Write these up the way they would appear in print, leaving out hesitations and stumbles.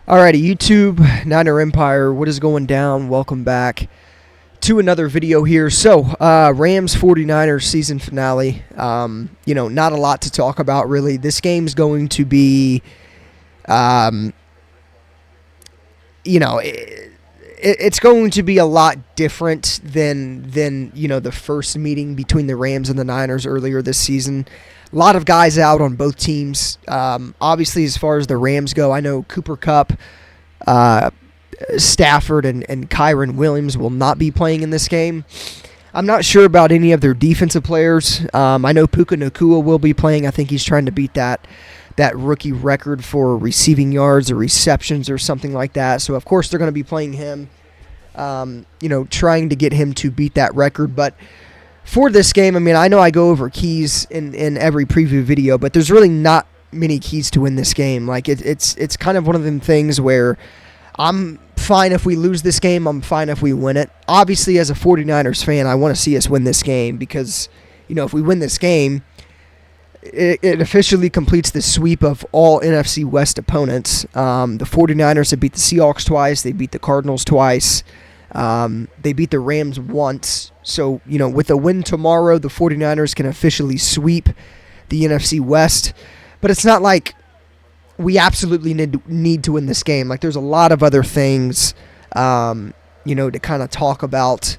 Alrighty, YouTube, Niner Empire, what is going down? Welcome back to another video here. So, Rams 49ers season finale. Not a lot to talk about really. This game's going to be, it's going to be a lot different than the first meeting between the Rams and the Niners earlier this season. A lot of guys out on both teams. Obviously, as far as the Rams go, I know Cooper Kupp, Stafford, and Kyren Williams will not be playing in this game. I'm not sure about any of their defensive players. I know Puka Nacua will be playing. I think he's trying to beat that rookie record for receiving yards or receptions or something like that. So, of course, they're going to be playing him, trying to get him to beat that record. But for this game, I know I go over keys in every preview video, but there's really not many keys to win this game. Like, it's kind of one of them things where I'm fine if we lose this game. I'm fine if we win it. Obviously, as a 49ers fan, I want to see us win this game because, if we win this game, it officially completes the sweep of all NFC West opponents. The 49ers have beat the Seahawks twice. They beat the Cardinals twice. They beat the Rams once. So, with a win tomorrow, the 49ers can officially sweep the NFC West. But it's not like we absolutely need to win this game. Like, there's a lot of other things, to kind of talk about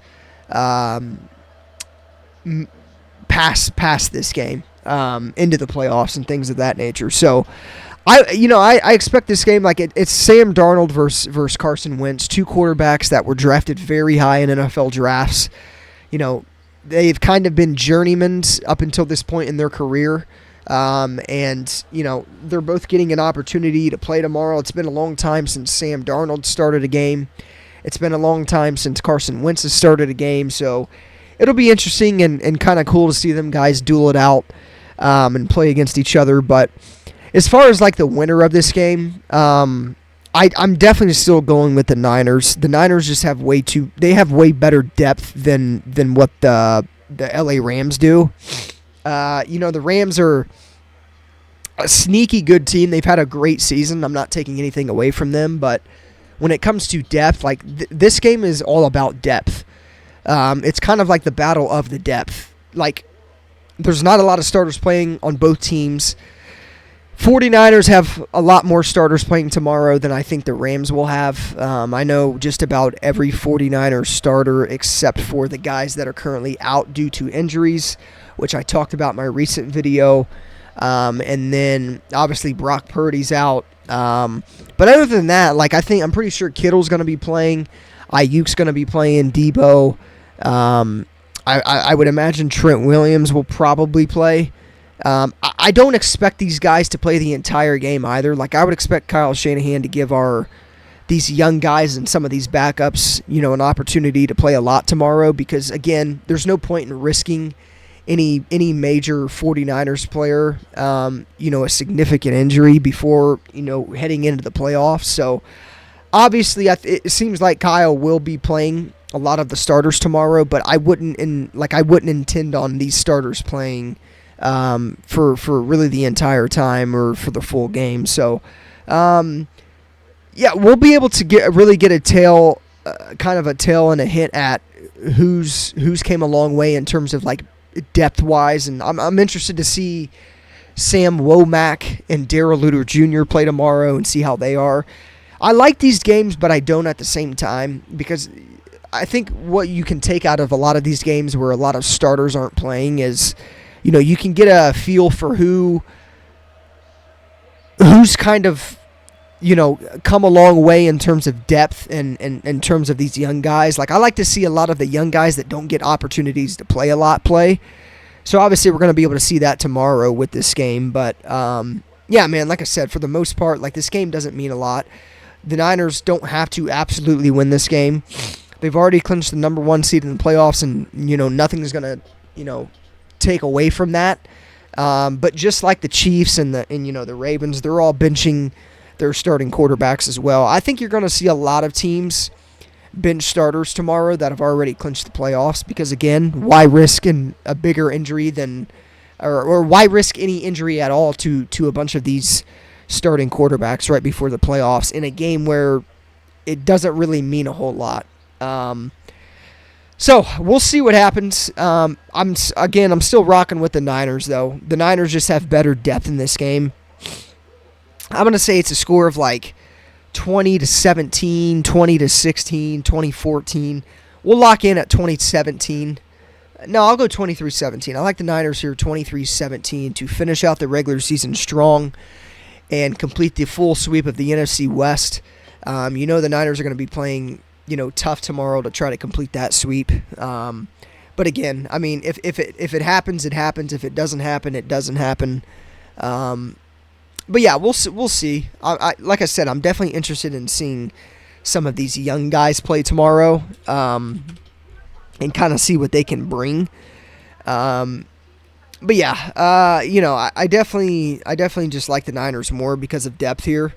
past this game, into the playoffs and things of that nature. So, I expect this game, like it's Sam Darnold versus Carson Wentz, two quarterbacks that were drafted very high in NFL drafts. They've kind of been journeymen up until this point in their career. They're both getting an opportunity to play tomorrow. It's been a long time since Sam Darnold started a game. It's been a long time since Carson Wentz has started a game. So it'll be interesting and kind of cool to see them guys duel it out and play against each other. But as far as like the winner of this game, I'm definitely still going with the Niners. The Niners just have way better depth than what the LA Rams do. The Rams are a sneaky good team. They've had a great season. I'm not taking anything away from them, but when it comes to depth, like this game is all about depth. It's kind of like the battle of the depth. Like, there's not a lot of starters playing on both teams. 49ers have a lot more starters playing tomorrow than I think the Rams will have. I know just about every 49ers starter except for the guys that are currently out due to injuries, which I talked about in my recent video. And then, obviously, Brock Purdy's out. But other than that, I'm pretty sure Kittle's going to be playing. Ayuk's going to be playing. Debo. I would imagine Trent Williams will probably play. I don't expect these guys to play the entire game either. Like, I would expect Kyle Shanahan to give these young guys and some of these backups, an opportunity to play a lot tomorrow because, again, there's no point in risking any major 49ers player, a significant injury before, heading into the playoffs. So, obviously, it seems like Kyle will be playing a lot of the starters tomorrow, but I wouldn't intend on these starters playing for really the entire time or for the full game. So, we'll be able to get a tail, kind of a tail and a hint at who's came a long way in terms of like depth wise, and I'm interested to see Sam Womack and Darrell Luter Jr. play tomorrow and see how they are. I like these games, but I don't at the same time because I think what you can take out of a lot of these games where a lot of starters aren't playing is, you can get a feel for who's kind of, come a long way in terms of depth and in terms of these young guys. Like, I like to see a lot of the young guys that don't get opportunities to play a lot play. So, obviously, we're going to be able to see that tomorrow with this game. But, like I said, for the most part, like, this game doesn't mean a lot. The Niners don't have to absolutely win this game. They've already clinched the number one seed in the playoffs, and, nothing is going to, take away from that. But just like the Chiefs and the Ravens, they're all benching their starting quarterbacks as well. I think you're going to see a lot of teams bench starters tomorrow that have already clinched the playoffs because, again, why risk a bigger injury than or why risk any injury at all to a bunch of these starting quarterbacks right before the playoffs in a game where it doesn't really mean a whole lot. So we'll see what happens. I'm still rocking with the Niners, though. The Niners just have better depth in this game. I'm going to say it's a score of like 20-17, 20-16, 20-14. We'll lock in at 20-17. No, I'll go 23-17. I like the Niners here 23-17 to finish out the regular season strong and complete the full sweep of the NFC West. The Niners are going to be playing, tough tomorrow to try to complete that sweep. But again, I mean, if it happens, it happens. If it doesn't happen, it doesn't happen. But yeah, we'll see. Like I said, I'm definitely interested in seeing some of these young guys play tomorrow, and kind of see what they can bring. But yeah, I definitely just like the Niners more because of depth here.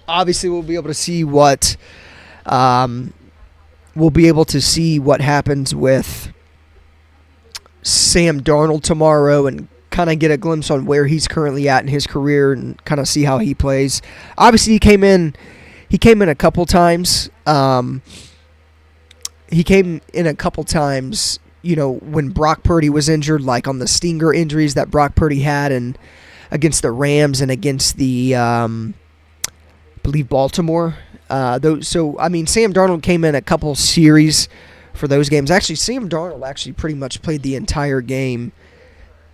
Obviously, we'll be able to see what happens with Sam Darnold tomorrow, and kind of get a glimpse on where he's currently at in his career, and kind of see how he plays. Obviously, he came in a couple times. When Brock Purdy was injured, like on the stinger injuries that Brock Purdy had, and against the Rams and against the, I believe, Baltimore. Sam Darnold came in a couple series for those games. Actually, Sam Darnold pretty much played the entire game,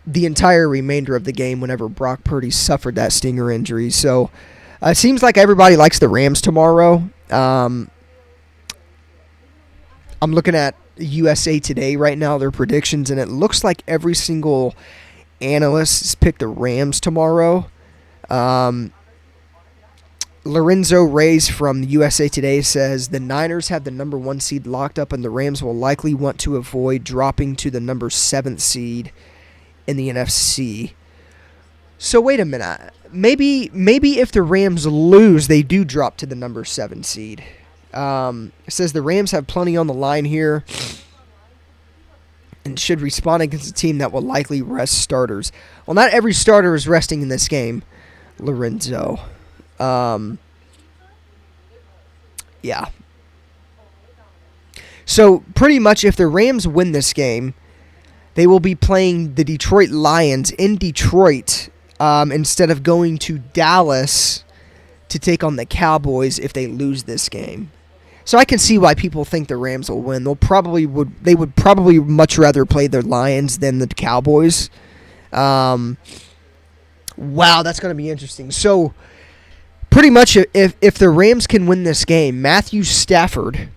the entire remainder of the game whenever Brock Purdy suffered that stinger injury. So it seems like everybody likes the Rams tomorrow. I'm looking at USA Today right now, their predictions, and it looks like every single analyst has picked the Rams tomorrow. Lorenzo Reyes from USA Today says the Niners have the number 1 seed locked up, and the Rams will likely want to avoid dropping to the number 7th seed in the NFC. So wait a minute. Maybe if the Rams lose, they do drop to the number 7 seed. It says the Rams have plenty on the line here and should respond against a team that will likely rest starters. Well, not every starter is resting in this game, Lorenzo. Yeah. So pretty much if the Rams win this game, they will be playing the Detroit Lions in Detroit instead of going to Dallas to take on the Cowboys if they lose this game. So I can see why people think the Rams will win. They would probably much rather play the Lions than the Cowboys. Wow, that's going to be interesting. So pretty much if the Rams can win this game, Matthew Stafford,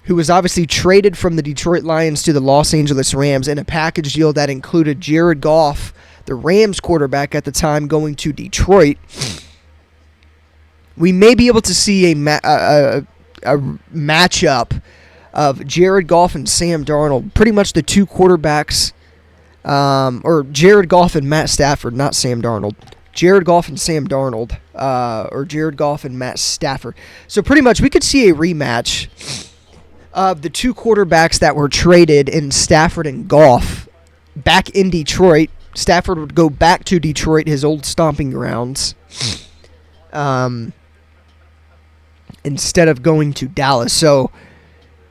who was obviously traded from the Detroit Lions to the Los Angeles Rams in a package deal that included Jared Goff, the Rams quarterback at the time, going to Detroit, we may be able to see a matchup of Jared Goff and Sam Darnold, pretty much the two quarterbacks, or Jared Goff and Matt Stafford, not Sam Darnold. Jared Goff and Sam Darnold, or Jared Goff and Matt Stafford. So pretty much we could see a rematch of the two quarterbacks that were traded in Stafford and Goff back in Detroit. Stafford would go back to Detroit, his old stomping grounds, instead of going to Dallas. So,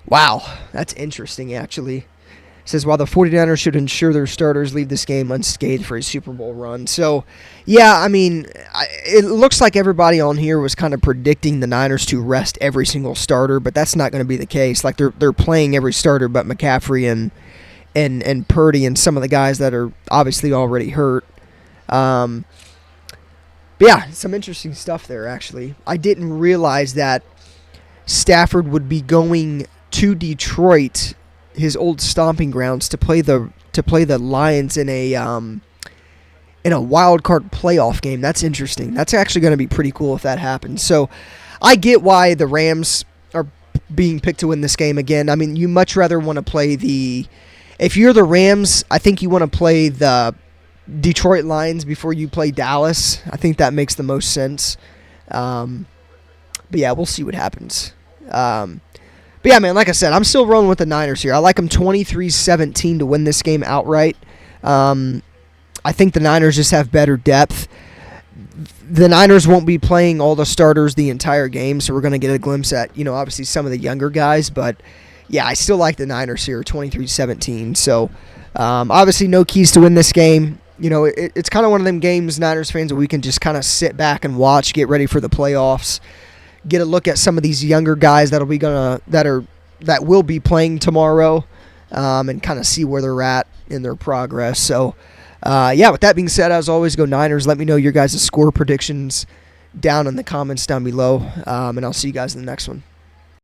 wow, that's interesting, actually. It says, while the 49ers should ensure their starters leave this game unscathed for a Super Bowl run. So, yeah, I mean, it looks like everybody on here was kind of predicting the Niners to rest every single starter, but that's not going to be the case. Like, they're playing every starter but McCaffrey and Purdy and some of the guys that are obviously already hurt. But yeah, some interesting stuff there, actually. I didn't realize that Stafford would be going to Detroit, his old stomping grounds, to play the Lions in a wild card playoff game. That's interesting. That's actually going to be pretty cool if that happens. So I get why the Rams are being picked to win this game again. I mean, you much rather want to play if you're the Rams, I think you want to play the Detroit Lions before you play Dallas. I think that makes the most sense. But yeah, we'll see what happens. But yeah, man, like I said, I'm still rolling with the Niners here. I like them 23-17 to win this game outright. I think the Niners just have better depth. the Niners won't be playing all the starters the entire game, so we're going to get a glimpse at, obviously some of the younger guys. But, yeah, I still like the Niners here, 23-17. So, obviously no keys to win this game. It's kind of one of them games, Niners fans, that we can just kind of sit back and watch, get ready for the playoffs, get a look at some of these younger guys that will be playing tomorrow, and kind of see where they're at in their progress. So, with that being said, as always, go Niners. Let me know your guys' score predictions down in the comments down below, and I'll see you guys in the next one.